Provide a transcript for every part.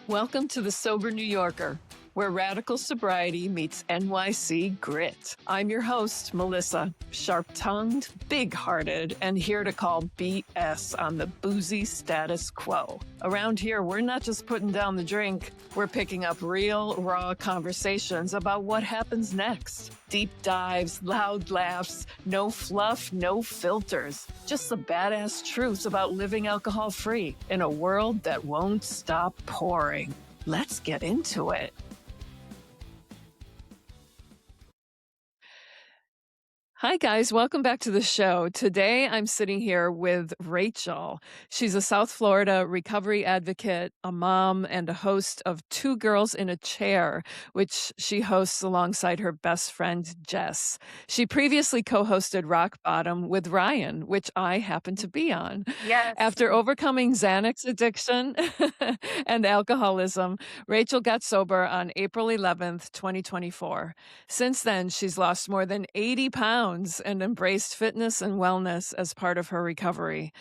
Welcome to the Sober New Yorker, where radical sobriety meets NYC grit. I'm your host, Melissa, sharp-tongued, big-hearted, and here to call BS on the boozy status quo. Around here, we're not just putting down the drink, we're picking up real, raw conversations about what happens next. Deep dives, loud laughs, no fluff, no filters. Just the badass truth about living alcohol-free in a world that won't stop pouring. Let's get into it. Hi, guys. Welcome back to the show. Today, I'm sitting here with Rachel. She's a South Florida recovery advocate, a mom, and a host of Two Girls in a Chair, which she hosts alongside her best friend, Jess. She previously co-hosted Rock Bottom with Ryan, which I happen to be on. Yes. After overcoming Xanax addiction and alcoholism, Rachel got sober on April 11th, 2024. Since then, she's lost more than 80 pounds and embraced fitness and wellness as part of her recovery.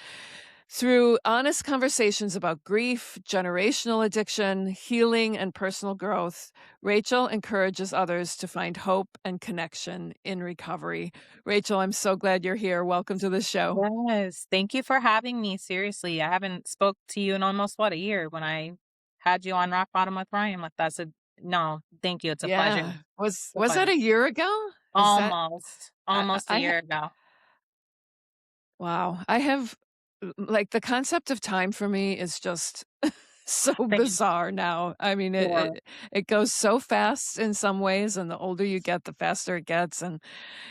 Through honest conversations about grief, generational addiction, healing, and personal growth, Rachel encourages others to find hope and connection in recovery. Rachel, I'm so glad you're here. Welcome to the show. Yes. Thank you for having me. Seriously, I haven't spoke to you in almost a year when I had you on Rock Bottom with Ryan with us. No, thank you. It's a pleasure. Yeah. Was It's a that pleasure. a year ago? Is that Almost a I year ago. wow. I have like the concept of time for me is just so Thank bizarre now. I mean, it, you. it it goes so fast in some ways, and the older you get, the faster it gets. And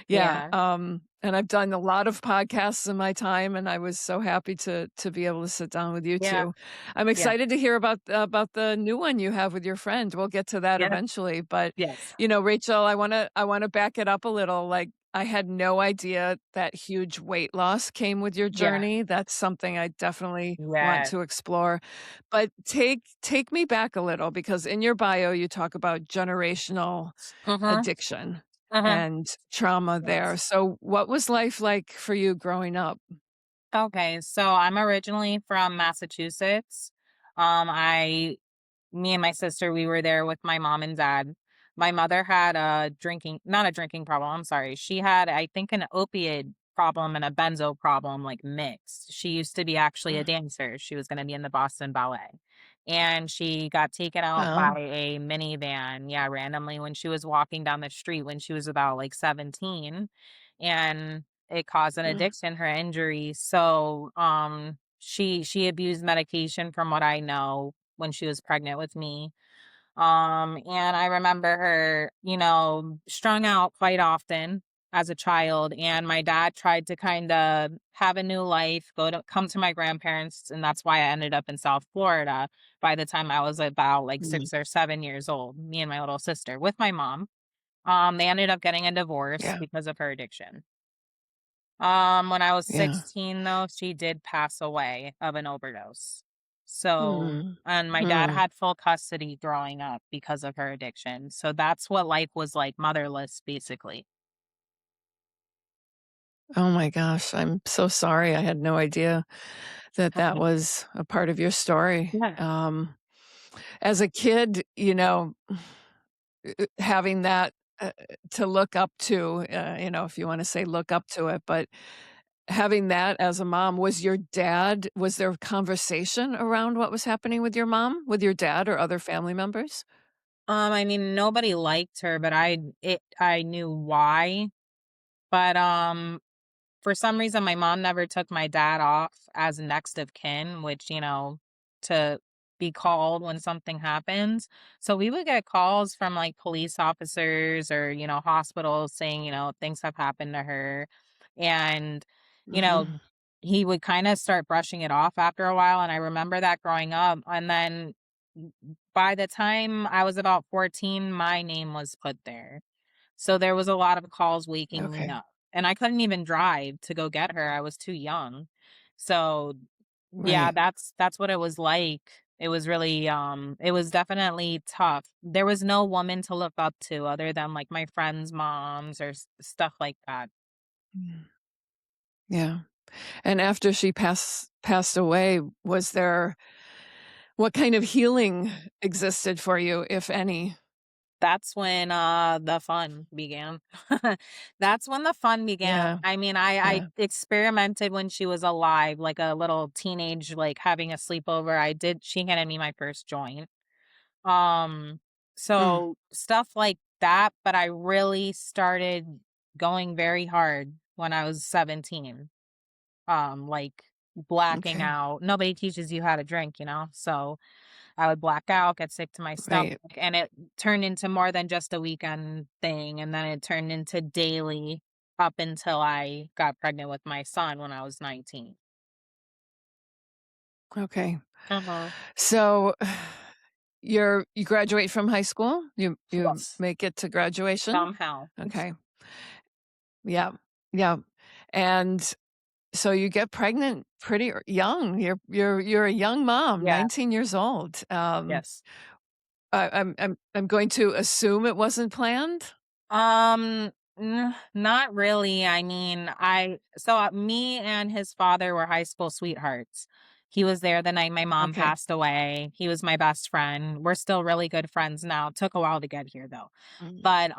yeah, Yeah. and I've done a lot of podcasts in my time, and I was so happy to be able to sit down with you Yeah. too. I'm Yeah. excited to hear about the new one you have with your friend. We'll get to that Yeah. eventually, but Yes. Rachel, I want to back it up a little. Like, I had no idea that huge weight loss came with your Yeah. journey. That's something I definitely want Yeah. to explore. But take me back a little, because in your bio you talk about generational Mm-hmm. addiction Mm-hmm. and trauma there. Yes. So what was life like for you growing up? Okay. So I'm originally from Massachusetts. I Me and my sister, we were there with my mom and dad. My mother had not a drinking problem. I'm sorry. She had, I think, an opiate problem and a benzo problem, like mixed. She used to be actually a dancer. She was going to be in the Boston Ballet. And she got taken out Wow. by a minivan, yeah, randomly when she was walking down the street when she was about like 17. And it caused an Mm. addiction, her injury. So she abused medication from what I know when she was pregnant with me. And I remember her, strung out quite often as a child. And my dad tried to kind of have a new life, come to my grandparents. And that's why I ended up in South Florida by the time I was about like Mm. 6 or 7 years old, me and my little sister with my mom. They ended up getting a divorce Yeah. because of her addiction. When I was Yeah. 16 though, she did pass away of an overdose. So, Mm. and my dad Mm. had full custody growing up because of her addiction. So that's what life was like, motherless, basically. Oh my gosh, I'm so sorry. I had no idea that that Okay. was a part of your story. Yeah. As a kid, having that to look up to, if you want to say look up to it, but having that as a mom, was there a conversation around what was happening with your mom, with your dad or other family members? I mean, nobody liked her, but I knew why. But for some reason, my mom never took my dad off as next of kin, which, to be called when something happens. So we would get calls from like police officers or, hospitals saying, things have happened to her. And, you know, Mhm. he would kind of start brushing it off after a while. And I remember that growing up. And then by the time I was about 14, my name was put there. So there was a lot of calls waking me Okay. up, and I couldn't even drive to go get her. I was too young. So, yeah, Right. that's what it was like. It was really it was definitely tough. There was no woman to look up to other than like my friends' moms or stuff like that. Mm. Yeah. And after she passed away, was there What kind of healing existed for you, if any? That's when, the fun began. That's when the fun began. Yeah, I mean, I yeah. experimented when she was alive, like a little teenage, like, having a sleepover. She handed me my first joint. Um, Mm, so stuff like that, but I really started going very hard when I was 17. Like blacking okay, out. Nobody teaches you how to drink, you know? So I would black out, get sick to my stomach, right. and it turned into more than just a weekend thing, and then it turned into daily up until I got pregnant with my son when I was 19. Okay. Uh-huh. So you graduate from high school? You Yes. make it to graduation? Somehow. Okay. Yeah. Yeah. And so you get pregnant pretty young. You're a young mom, Yeah. 19 years old. Yes. I'm going to assume it wasn't planned? Not really. I mean, me and his father were high school sweethearts. He was there the night my mom Okay. passed away. He was my best friend. We're still really good friends now. Took a while to get here though. Mm. But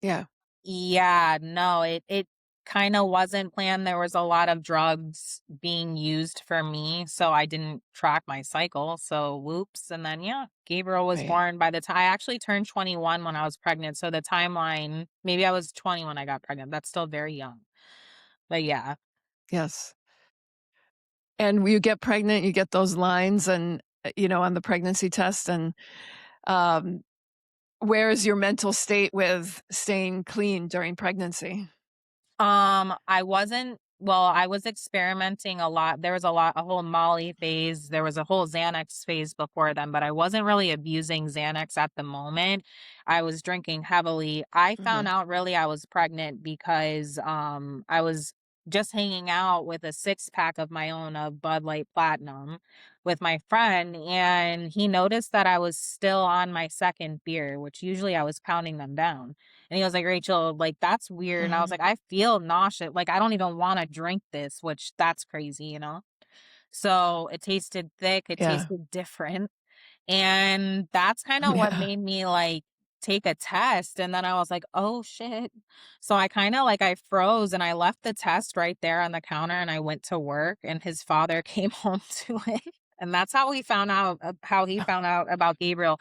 Yeah. yeah, no, it kinda wasn't planned. There was a lot of drugs being used for me, so I didn't track my cycle, so whoops, and then, yeah, Gabriel was Right. born by the time I actually turned 21 when I was pregnant, so the timeline maybe I was 20 when I got pregnant, that's still very young. But yeah. Yes. And you get pregnant, you get those lines and, on the pregnancy test and, um, where is your mental state with staying clean during pregnancy? I was experimenting a lot. There was a whole Molly phase. There was a whole Xanax phase before then, but I wasn't really abusing Xanax at the moment. I was drinking heavily. I found Mhm. out really I was pregnant because I was just hanging out with a six pack of my own of Bud Light Platinum with my friend, and he noticed that I was still on my second beer, which usually I was pounding them down. And he was like, "Rachel, like, that's weird." And I was Mhm. like, "I feel nauseous. Like, I don't even wanna drink this," which that's crazy, you know? So, it tasted thick, it Yeah. tasted different. And that's kinda what Yeah. made me, like, take a test, and then I was like, "Oh, shit." So I kinda like I froze and I left the test right there on the counter and I went to work, and his father came home to it, and that's how he found out about Gabriel.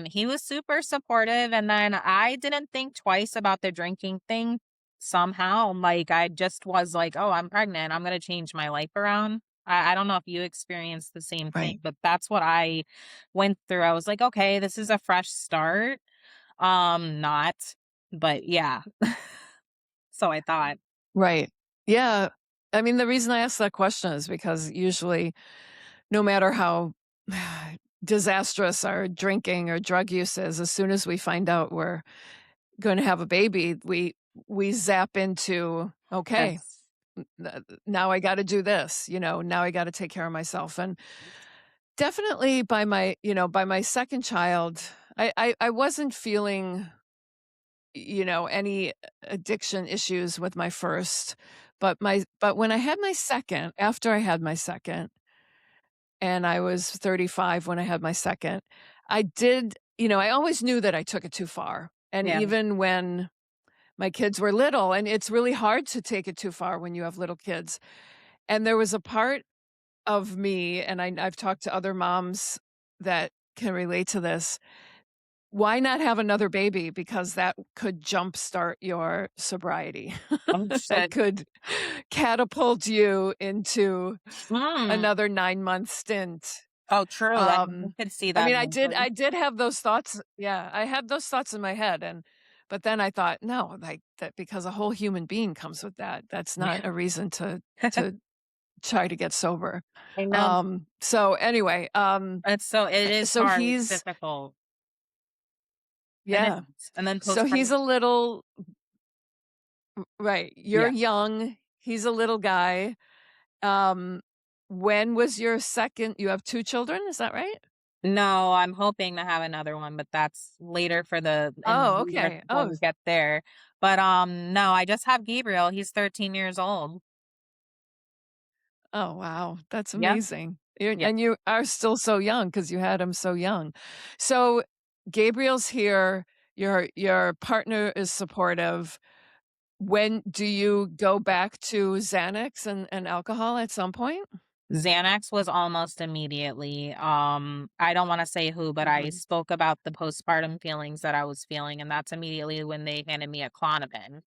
He was super supportive, and then I didn't think twice about the drinking thing somehow, like, I just was like, "Oh, I'm pregnant, I'm gonna change my life around." I don't know if you experienced the same thing, Right. but that's what I went through. I was like, "Okay, this is a fresh start." Not, but yeah. So I thought. Right. Yeah. I mean, the reason I asked that question is because usually, no matter how disastrous our drinking or drug use is, as soon as we find out we're gonna have a baby, we zap into, "Okay, Yes. now I gotta do this," "Now I gotta take care of myself," and definitely by my second child, I wasn't feeling, any addiction issues with my first, but when I had my second after I had my second, and I was 35 when I had my second, I did I always knew that I took it too far, and Yeah. even when my kids were little and it's really hard to take it too far when you have little kids, and there was a part of me, and I've talked to other moms that can relate to this. Why not have another baby? Because that could jumpstart your sobriety. Oh, That shit. could catapult you into Mm. another 9-month stint. Oh, true. I could see I that mean, I did eventually. I did have those thoughts. Yeah, I had those thoughts in my head, but then I thought, "No, like, that because a whole human being comes with that. That's not Yeah. a reason to try to get sober." I know. So anyway, It is so hard, it's he's difficult. It yeah. is. And then So he's postpartum. a little right, you're Yeah. young, he's a little guy. Um, when was your second you have 2 children, is that right? No, I'm hoping to have another one, but that's later for the in Oh, the years okay. when Oh we get there. But, no, I just have Gabriel, he's 13 years old. oh, wow, that's Yep. amazing. Yeah. And you are still so young because you had him so young. So, Gabriel's here, your partner is supportive. When do you go back to Xanax and alcohol at some point? Xanax was almost immediately. I don't want to say who, but I Mhm. spoke about the postpartum feelings that I was feeling, and that's immediately when they handed me a Klonopin.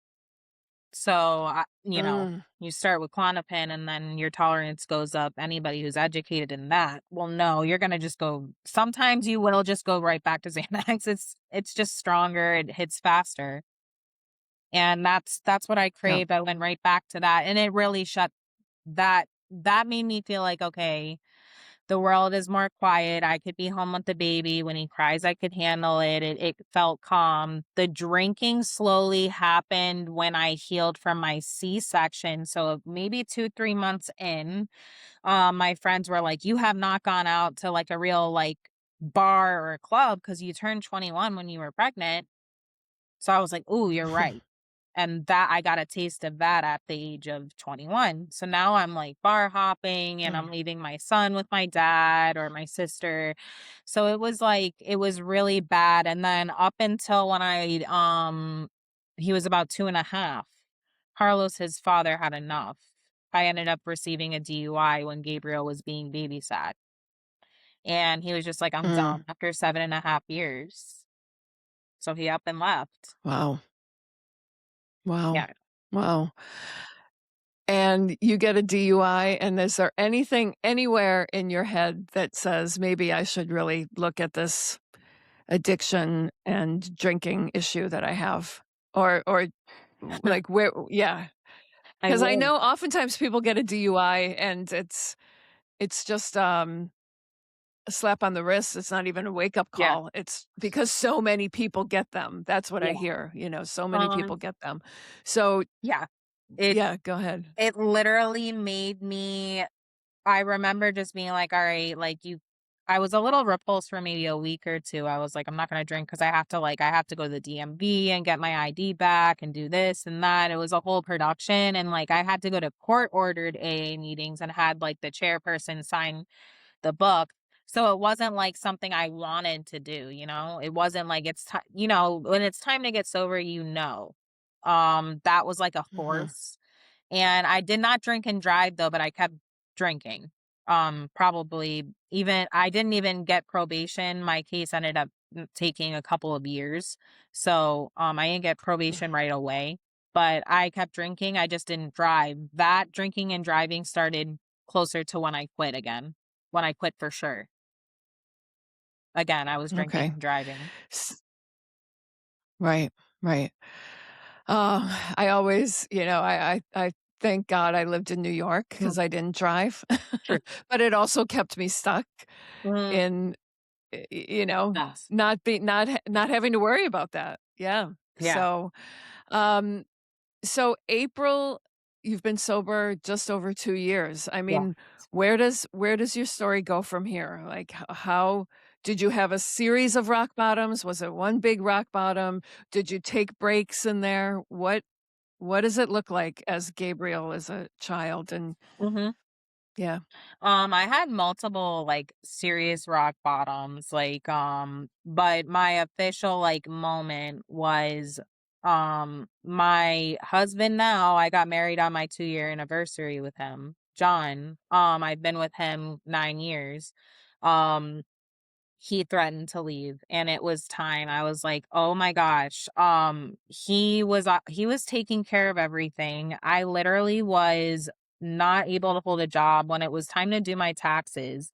So, Mm. you start with Klonopin and then your tolerance goes up. Anybody who's educated in that will know you're gonna just go sometimes you will just go right back to Xanax. It's just stronger, it hits faster. And that's what I Yeah. craved. I went right back to that, and it really shut that made me feel like, okay, the world is more quiet. I could be home with the baby. When he cries, I could handle it. It felt calm. The drinking slowly happened when I healed from my C-section. So maybe 2, 3 months in, my friends were like, you have not gone out to like a real like bar or a club because you turned 21 when you were pregnant. So I was like, "Ooh, you're right." And that I got a taste of that at the age of 21. So now I'm like bar hopping and I'm Mm. leaving my son with my dad or my sister. So it was like it was really bad. And then up until when he was about 2.5, Carlos, his father, had enough. I ended up receiving a DUI when Gabriel was being babysat. And he was just like, I'm Mm. done after 7.5 years. So he up and left. Wow. Wow. Yeah. Wow. And you get a DUI, and is there anything anywhere in your head that says, "Maybe I should really look at this addiction and drinking issue that I have?" Or like, where yeah, I because I will. know oftentimes people get a DUI and it's just, a slap on the wrist, it's not even a wake-up Yeah. call, it's because so many people get them, that's what I Yeah. hear, so many Um, people get them. So yeah. It yeah, go ahead. it literally made me I remember just being like, "All right, like you." I was a little repulsed for maybe a week or 2. I was like, "I'm not gonna drink because I have to go to the DMV and get my ID back and do this and that." It was a whole production, and, like, I had to go to court-ordered AA meetings and had, like, the chairperson sign the book. So it wasn't like something I wanted to do, you know? It wasn't like it's time, when it's time to get sober, you know. That was like a Mhm. force. And I did not drink and drive though, but I kept drinking. Probably even I didn't even get probation. My case ended up taking a couple of years. So I didn't get probation right away, but I kept drinking. I just didn't drive. That drinking and driving started closer to when I quit again. When I quit for sure. Again, I was drinking Okay. and driving. S Right, right. I always I thank God I lived in New York Mm, because I didn't drive, true. but it also kept me stuck Mm, in, yes. not having to worry about that. Yeah. Yeah. Um, so April, you've been sober just over 2 years. I Yeah. mean, where does your story go from here? Like, how did you have a series of rock bottoms? Was it one big rock bottom? Did you take breaks in there? What does it look like as Gabriel as a child? And Mhm. yeah. I had multiple like serious rock bottoms, like but my official like moment was my husband now. I got married on my 2-year anniversary with him, John. I've been with him 9 years. Um he threatened to leave and it was time. I was like, "Oh my gosh." He was taking care of everything. I literally was not able to hold a job when it was time to do my taxes.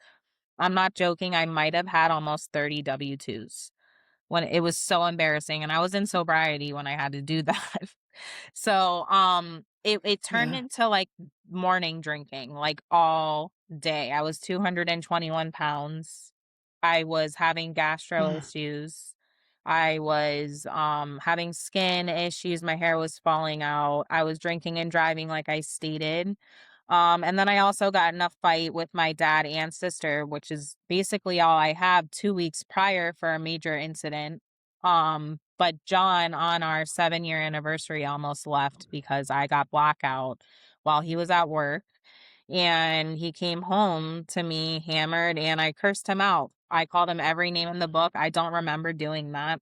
I'm not joking, I might have had almost 30 W-2s when it was so embarrassing, and I was in sobriety when I had to do that. So, it turned Yeah. into, like, morning drinking, like, all day. I was 221 pounds. I was having gastro Mm. issues. I was, having skin issues, my hair was falling out. I was drinking and driving like I stated. And then I also got in a fight with my dad and sister, which is basically all I have 2 weeks prior for a major incident. But John on our 7-year anniversary almost left because I got blackout while he was at work. And he came home to me hammered and I cursed him out. I called him every name in the book. I don't remember doing that.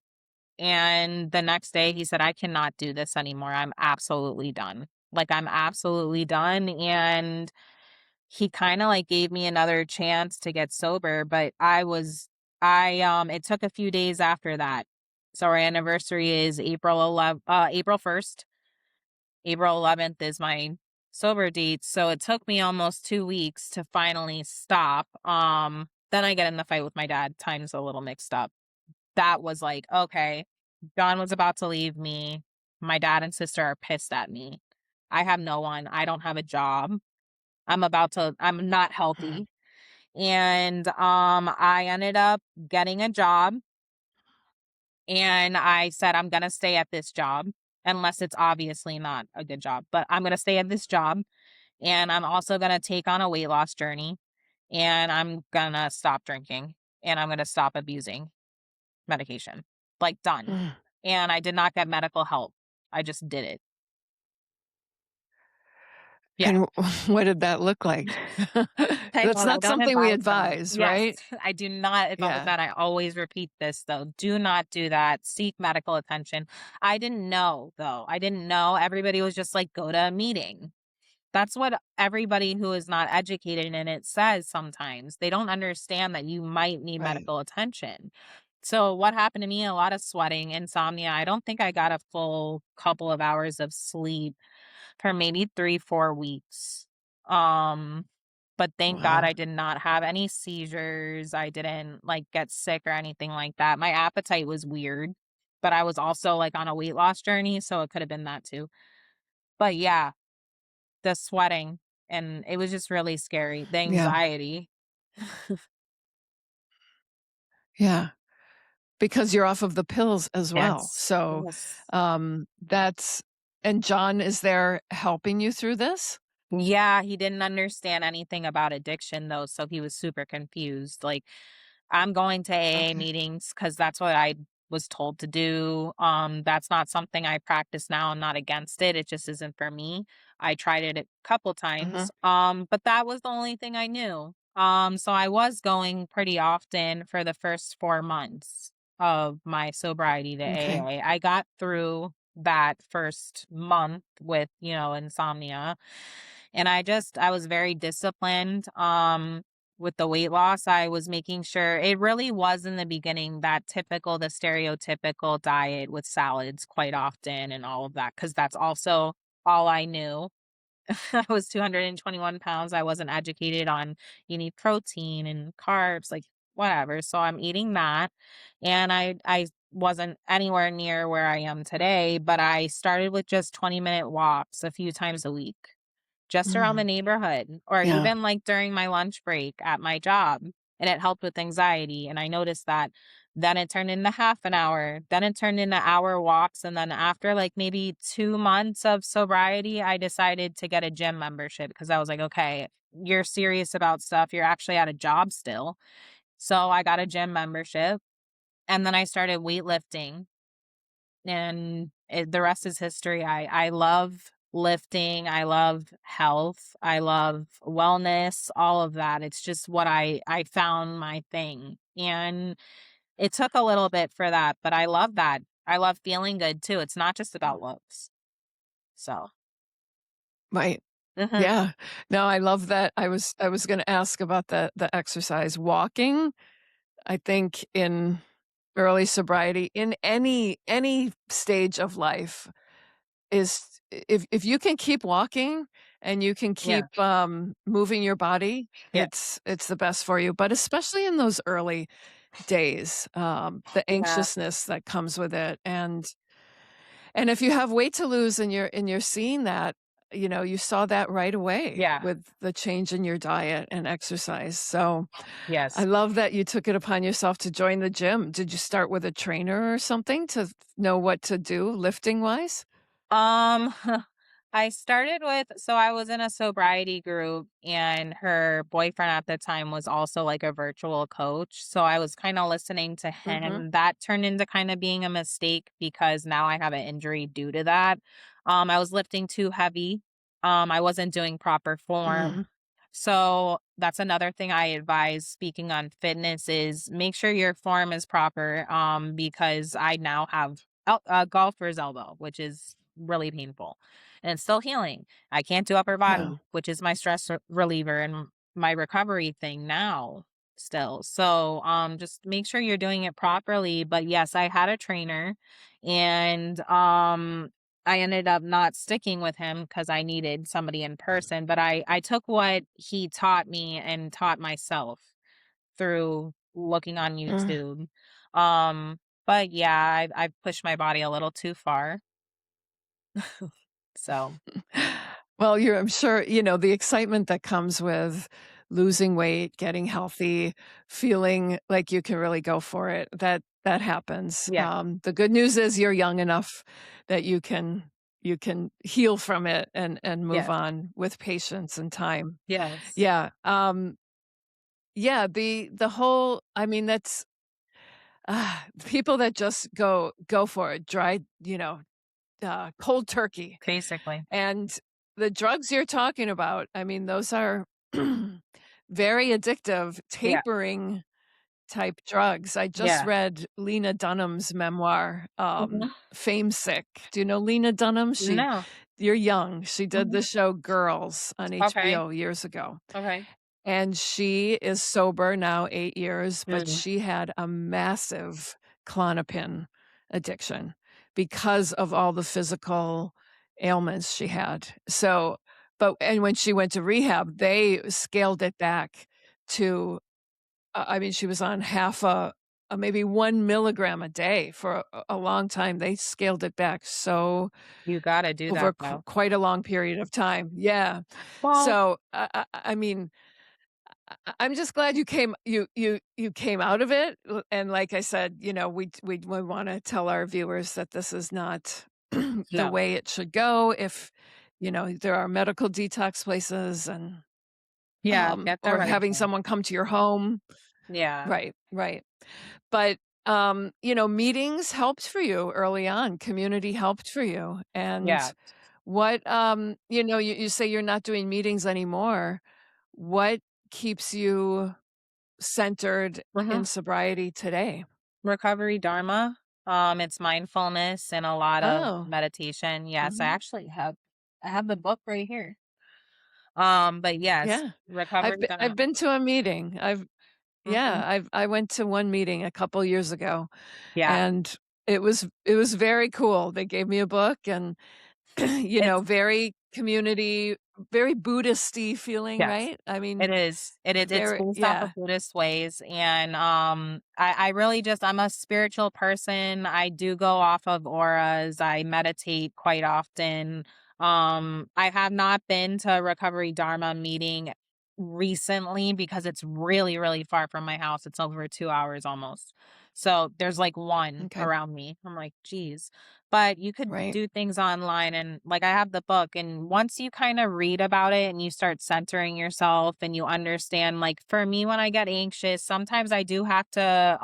And the next day he said, I cannot do this anymore. I'm absolutely done. Like, I'm absolutely done. And he kind of like gave me another chance to get sober, but it took a few days after that. So our anniversary is April 1st. April 11th is my sober date. So it took me almost 2 weeks to finally stop. Then I get in the fight with my dad. Time's a little mixed up. That was like, okay, John was about to leave me. My dad and sister are pissed at me. I have no one. I don't have a job. I'm not Mhm. healthy. And I ended up getting a job and I said, I'm gonna stay at this job unless it's obviously not a good job. But I'm gonna stay at this job and I'm also gonna take on a weight loss journey and I'm gonna stop drinking and I'm gonna stop abusing medication. Like, done. Mm. And I did not get medical help. I just did it. Yeah. And what did that look like? I That's know, I not don't something we advise that. advise, Yes, right? I do not advise Yeah, that. I always repeat this though. Do not do that. Seek medical attention. I didn't know though. I didn't know. Everybody was just like, go to a meeting. That's what everybody who is not educated in it says sometimes. They don't understand that you might need right. medical attention. So what happened to me, a lot of sweating, insomnia. I don't think I got a full couple of hours of sleep for maybe 3, 4 weeks. Um, but thank God Wow. I did not have any seizures. I didn't, like, get sick or anything like that. My appetite was weird, but I was also, like, on a weight loss journey, so it could have been that too. But yeah, the sweating, and it was just really scary. The Yeah, anxiety. yeah. Because you're off of the pills as well. Yes. So, Yes. that's and John is there helping you through this? Yeah, he didn't understand anything about addiction though, so he was super confused. Like, I'm going to AA Okay. meetings because that's what I was told to do. That's not something I practice now. I'm not against it. It just isn't for me. I tried it a couple Mhm. times. But that was the only thing I knew. So I was going pretty often for the first 4 months of my sobriety to Okay. AA. I got through that first month with, insomnia. And I was very disciplined. With the weight loss, I was making sure it really was in the beginning the stereotypical diet with salads quite often and all of that, because that's also all I knew. I was 221 pounds. I wasn't educated on you need protein and carbs, like whatever. So I'm eating that. And I wasn't anywhere near where I am today, but I started with just 20-minute walks a few times a week just around the Mm. neighborhood or Yeah. even like during my lunch break at my job. And it helped with anxiety. And I noticed that then it turned into half an hour, then it turned into hour walks. And then after like maybe 2 months of sobriety, I decided to get a gym membership because I was like, okay, you're serious about stuff. You're actually at a job still. So I got a gym membership and then I started weightlifting and the rest is history. I love lifting. I love health. I love wellness, all of that. It's just what I found my thing. And it took a little bit for that, but I love that. I love feeling good too. It's not just about looks. So, Right. mhm. Yeah. No, I love that. I was gonna ask about the exercise. Walking, I think in early sobriety, in any stage of life is if you can keep walking and you can Yeah. keep, moving your body, Yeah. it's the best for you, but especially in those early days, the Yeah. anxiousness that comes with it, and if you have weight to lose and you're seeing that, you saw that right away Yeah. with the change in your diet and exercise, so I Yes. love that you took it upon yourself to join the gym. Did you start with a trainer or something to know what to do lifting-wise? Um, I was in a sobriety group and her boyfriend at the time was also like a virtual coach. So I was kind of listening to Mhm, him. That turned into kind of being a mistake because now I have an injury due to that. I was lifting too heavy. I wasn't doing proper mm, form. So that's another thing I advise speaking on fitness is make sure your form is proper. Because I now have a golfer's elbow, which is really painful and it's still healing. I can't do upper Yeah. body, which is my stress reliever and my recovery thing now still. So, just make sure you're doing it properly. But yes, I had a trainer and, I ended up not sticking with him because I needed somebody in person, but I took what he taught me and taught myself through looking on Mm. YouTube. Um, but yeah, I've pushed my body a little too far. So, Well, I'm sure, the excitement that comes with losing weight, getting healthy, feeling like you can really go for it, that happens. yeah. The good news is you're young enough that you can heal from it and move Yes. on with patience and time. Yes. Yeah. Yeah, the whole I mean, that's people that just go for it, dry, cold turkey. Basically. And the drugs you're talking about, I mean, those are very addictive, Yeah. tapering type drugs. I just Yeah. read Lena Dunham's memoir, Mhm. Fame Sick. Do you know Lena Dunham? No. You're young. She did the Mhm. show Girls on Okay. HBO years ago. Okay. And she is sober now 8 years, but Mm. she had a massive Klonopin addiction because of all the physical ailments she had. So and when she went to rehab, they scaled it back to I mean, she was on half a maybe 1 milligram a day for a long time. They scaled it back so You gotta do over that though. quite a long period of time. Yeah. Well, So, I mean I'm just glad you came out of it, and like I said, we wanna tell our viewers that this is not the no. way it should go if, there are medical detox places and, Yeah, get the or right having one. someone come to your home. Yeah. Right, right. But, meetings helped for you early on, community helped for you, Yeah. and you say you're not doing meetings anymore. What keeps you centered in Mhm. sobriety today? Recovery Dharma. It's mindfulness and a lot of Oh, meditation. Yes, mhm. I have the book right here. But yes, Yeah. Recovery I've Dharma. been to a meeting. Mhm. I went to one meeting a couple years ago, Yeah. and it was very cool. They gave me a book and, It's very community, very Buddhist-y feeling, yes. right? I It mean, is. It's very based off yeah. of Buddhist ways, and, I really just I'm a spiritual person, I do go off of auras, I meditate quite often, I have not been to a Recovery Dharma meeting recently because it's really, really far from my house, it's over 2 hours almost. So, there's, like, one Okay. around me, I'm like, "Geez." But you could Right. do things online and like I have the book and once you kind of read about it and you start centering yourself and you understand like for me when I get anxious, sometimes I do have to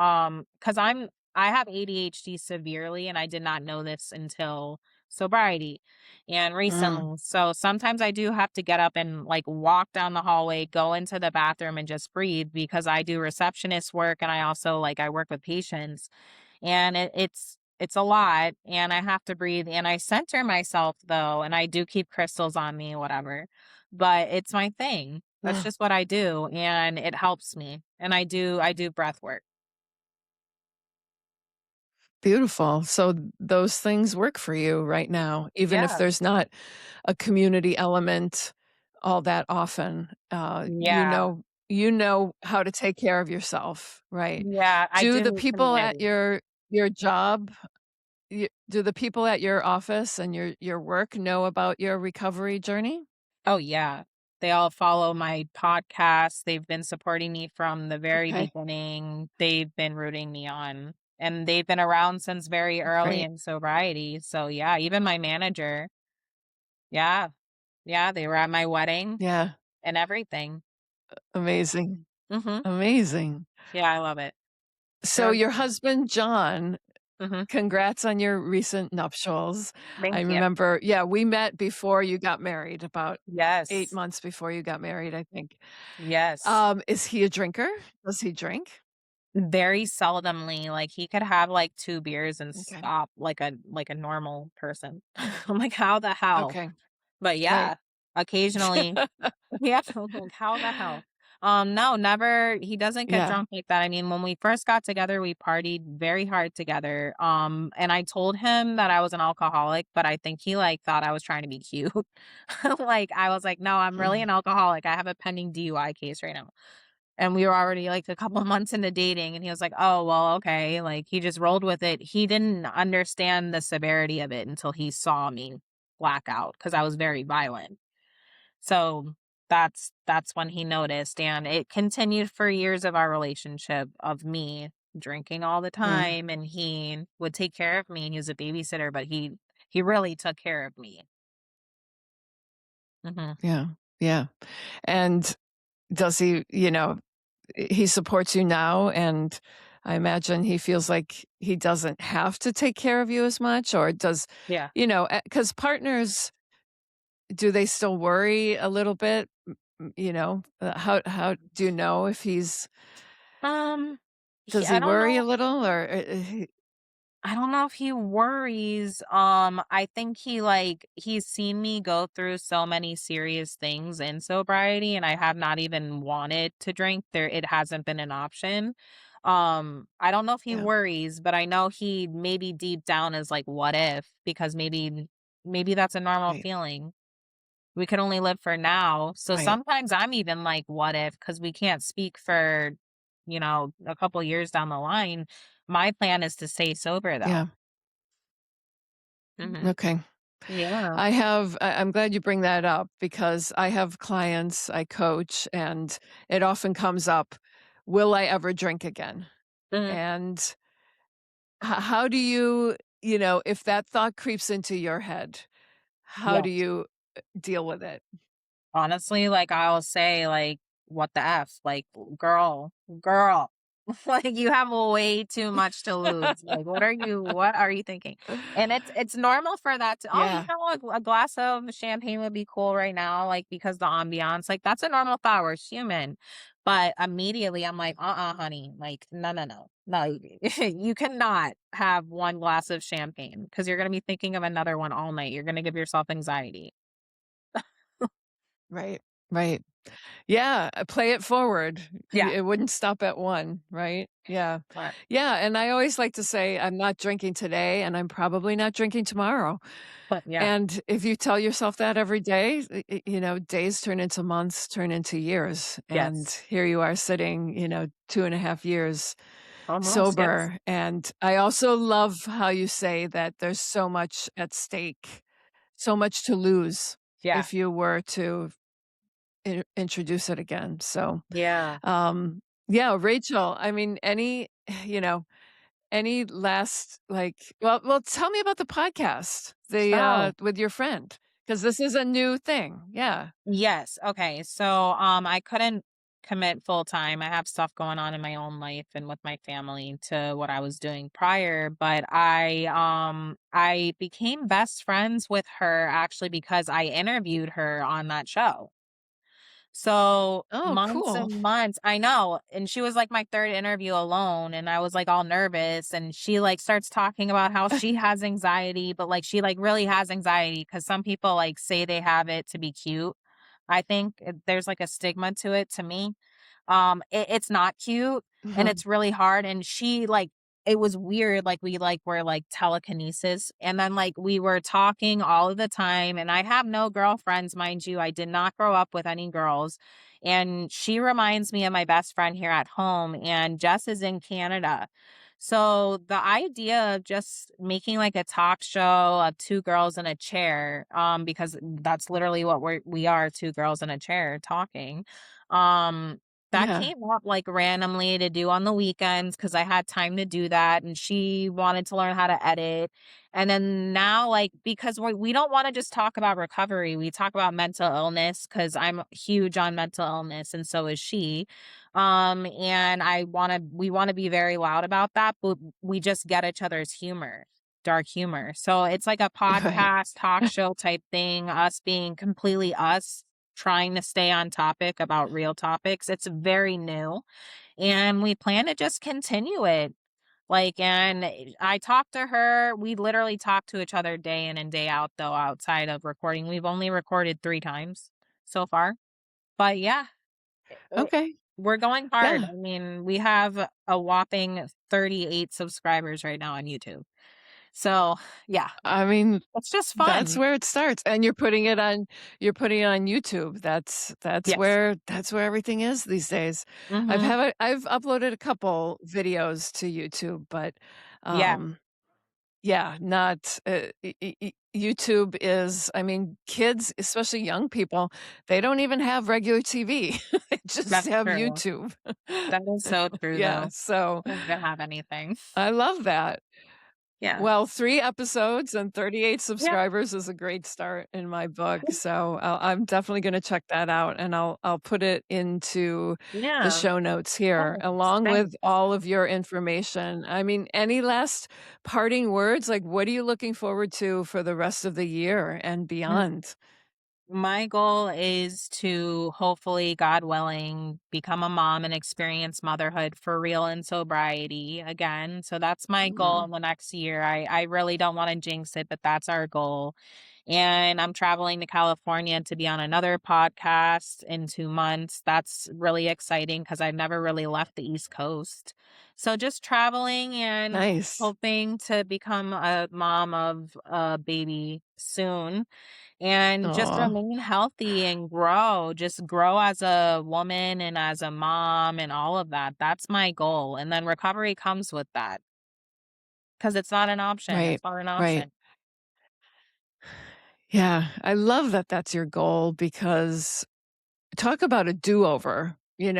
cuz I have ADHD severely and I did not know this until sobriety and Mm, recently. So sometimes I do have to get up and like walk down the hallway, go into the bathroom and just breathe because I do receptionist work and I also like I work with patients and it's a lot and I have to breathe and I center myself though and I do keep crystals on me whatever. But it's my thing. That's mm. just what I do and it helps me. And I do breath work. Beautiful. So those things work for you right now, even if Yeah. there's not a community element all that often. Yeah. You know how to take care of yourself, right? Yeah, I Do do the need people at community. your job, do the people at your office and your work know about your recovery journey? Oh yeah. They all follow my podcast. They've been supporting me from the very Okay, beginning. They've been rooting me on. And they've been around since very early great. in sobriety. So yeah, even my manager. Yeah. Yeah, they were at my wedding Yeah, and everything. amazing, Mhm. amazing. Yeah, I love it. So They're your husband, John, Mhm. Congrats on your recent nuptials. I Thank you. remember, yeah, we met before you got married, about 8 Yes. months before you got married, I think. Yes. Is he a drinker? Does he drink? Very seldomly, like, he could have, like, 2 beers and Okay. stop like a normal person. I'm like, "How the hell?" Okay. But Right. yeah, occasionally. Yeah, like, how the hell? No, never, he doesn't get Yeah. drunk like that. I mean, when we first got together, we partied very hard together, and I told him that I was an alcoholic, but I think he, like, thought I was trying to be cute. Like, I was like, "No, I'm really Mm. an alcoholic. I have a pending DUI case right now." And we were already, like, a couple months into dating, and he was like, "Oh, well, okay." Like, he just rolled with it. He didn't understand the severity of it until he saw me black out because I was very violent. So, that's when he noticed, and it continued for years of our relationship of me drinking all the Mm. time, and he would take care of me, and he was a babysitter, but he really took care of me. Mhm. Yeah. Yeah. And does he, he supports you now, and I imagine he feels like he doesn't have to take care of you as much, or does, Yeah. because partners, do they still worry a little bit? How do you know if Um, does I he don't worry know. a little, or I don't know if he worries. I think he's seen me go through so many serious things in sobriety, and I have not even wanted to drink. It hasn't been an option. I don't know if he yeah, worries, but I know he maybe deep down is like, what if? Because maybe that's a normal right, feeling. We can only live for now. So right, sometimes I'm even like, what if? Because we can't speak for, a couple years down the line. My plan is to stay sober though. yeah, Mhm. okay. Yeah. I'm glad you bring that up, because I have clients I coach, and it often comes up, will I ever drink again? Mhm. And how do you, if that thought creeps into your head, how Yeah. do you deal with it? Honestly, like, I'll say, like, "What the F?" Like, girl, like, you have way too much to lose. Like, what are you thinking?" And it's normal for that to, "Oh, Yeah, a glass of champagne would be cool right now," like, because the ambiance, like, that's a normal thought, we're human. But immediately, I'm like, honey, like, no, no, no. No, you cannot have 1 glass of champagne because 'cause you're gonna be thinking of another one all night. You're gonna give yourself anxiety." right, right. Yeah, play it forward. Yeah. It wouldn't stop at 1, right? Yeah. Right. Yeah, and I always like to say, I'm not drinking today, and I'm probably not drinking tomorrow. But yeah. And if you tell yourself that every day, days turn into months, turn into years. And Yes. here you are sitting, 2.5 years Almost, yes. sober. And I also love how you say that there's so much at stake, so much to lose Yeah. if you were to introduce it again. So, Yeah. um, yeah, Rachel, I mean, you know, any last, well, tell me about the podcast, Oh, with your friend, because this is a new thing. Yeah. yes. Okay. So, I couldn't commit full time. I have stuff going on in my own life and with my family to what I was doing prior, but I became best friends with her actually because I interviewed her on that show. So, Oh, months cool. and months, I know, and she was, like, my 3rd interview alone, and I was, like, all nervous, and she, like, starts talking about how she has anxiety, but, like, she, like, really has anxiety because some people, like, say they have it to be cute. I think there's, like, a stigma to it to me. It's not cute, and Mhm. it's really hard, and she, like, it was weird, like, we, like, were, like, telekinesis, and then, like, we were talking all of the time, and I have no girlfriends, mind you, I did not grow up with any girls, and she reminds me of my best friend here at home, and Jess is in Canada. So, the idea of just making, like, a talk show of 2 girls in a chair, because that's literally what we are, 2 girls in a chair talking, um, that Yeah. came up, like, randomly to do on the weekends because I had time to do that, and she wanted to learn how to edit, and then now, like, because we don't wanna just talk about recovery, we talk about mental illness because 'cause I'm huge on mental illness, and so is she. And we want to be very loud about that, but we just get each other's humor, dark humor. So it's like a Right. podcast talk show type thing, us being completely us, trying to stay on topic about real topics. It's very new, and we plan to just continue it. Like, and I talked to her. We literally talk to each other day in and day out, though, outside of recording. We've only recorded 3 times so far. But yeah, uh, Okay. we're going hard. Yeah. I mean, we have a whopping 38 subscribers right now on YouTube. So yeah, I mean, it's just that's fun. where it starts, and you're putting it on YouTube. That's Yes. where everything is these days. Mm-hmm. I've uploaded a couple videos to YouTube, but, Yeah. um, yeah, not, YouTube is, I mean, kids, especially young people, they don't even have regular TV. They just That's have true. YouTube. That is so true, Yeah, though. so I don't even have anything. I love that. Yeah. Well, 3 episodes and 38 Yeah. subscribers is a great start in my book, so I'm definitely gonna check that out, and I'll put it into the Yeah. show notes here, Thanks. along with Thanks. all of your information. I mean, any last parting words? Like, what are you looking forward to for the rest of the year and beyond? My goal is to hopefully, God willing, become a mom and experience motherhood for real in sobriety again. So that's my goal Mm, in the next year. I really don't want to jinx it, but that's our goal. And I'm traveling to California to be on another podcast in 2 months. That's really exciting because I've never really left the East Coast. So just traveling and nice. hoping to become a mom of a baby soon and just Aw, remain healthy and grow, just grow as a woman and as a mom and all of that. That's my goal. And then recovery comes with that because it's not an option. right, It's not an right. option. Yeah, I love that that's your goal because talk about a do-over, in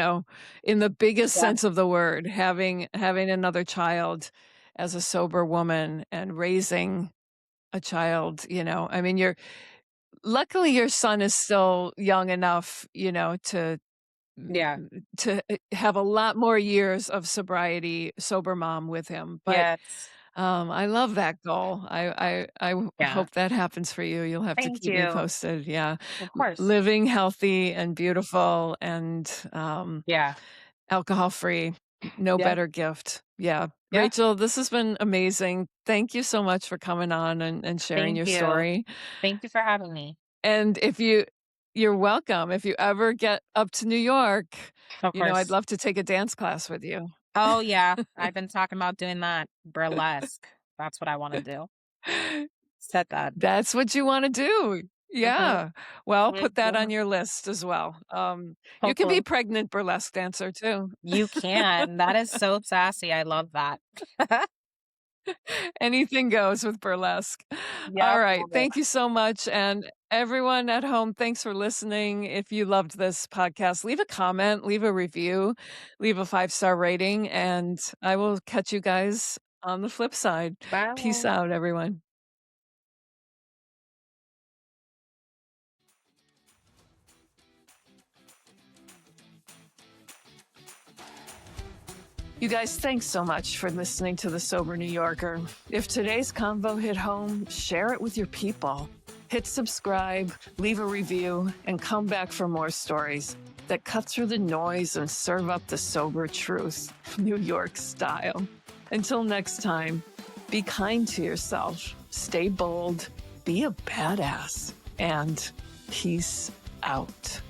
the biggest Yeah. sense of the word, having another child as a sober woman and raising a child, I mean, luckily your son is still young enough, Yeah. have a lot more years of sobriety, sober mom with him, but Yes. I love that goal. Yeah. hope that happens for you. You'll have to Thank keep me you. posted. Yeah. Of course. Living healthy and beautiful and Yeah. alcohol free. No Yeah. better gift. Yeah. Yeah. Rachel, this has been amazing. Thank you so much for coming on and sharing Thank your you. story. Thank you for having me. And you're welcome. If you ever get up to New York, Of I'd course. love to take a dance class with you. Oh, yeah. I've been talking about doing that burlesque. That's what I want to do. Said that. That's what you wanna do. Hmm. Yeah. Well, put that on Hmm. your list as well. You can be Hopefully. pregnant burlesque dancer too. You can. That is so sassy. I love that. Anything goes with burlesque. All Yep, right. love it. Thank you so much, and everyone at home, thanks for listening. If you loved this podcast, leave a comment, leave a review, leave a 5-star rating, and I will catch you guys on the flip side. Peace Bye. out, everyone. You guys, thanks so much for listening to The Sober New Yorker. If today's convo hit home, share it with your people. Hit subscribe, leave a review, and come back for more stories that cut through the noise and serve up the sober truth, New York style. Until next time, be kind to yourself, stay bold, be a badass, and peace out.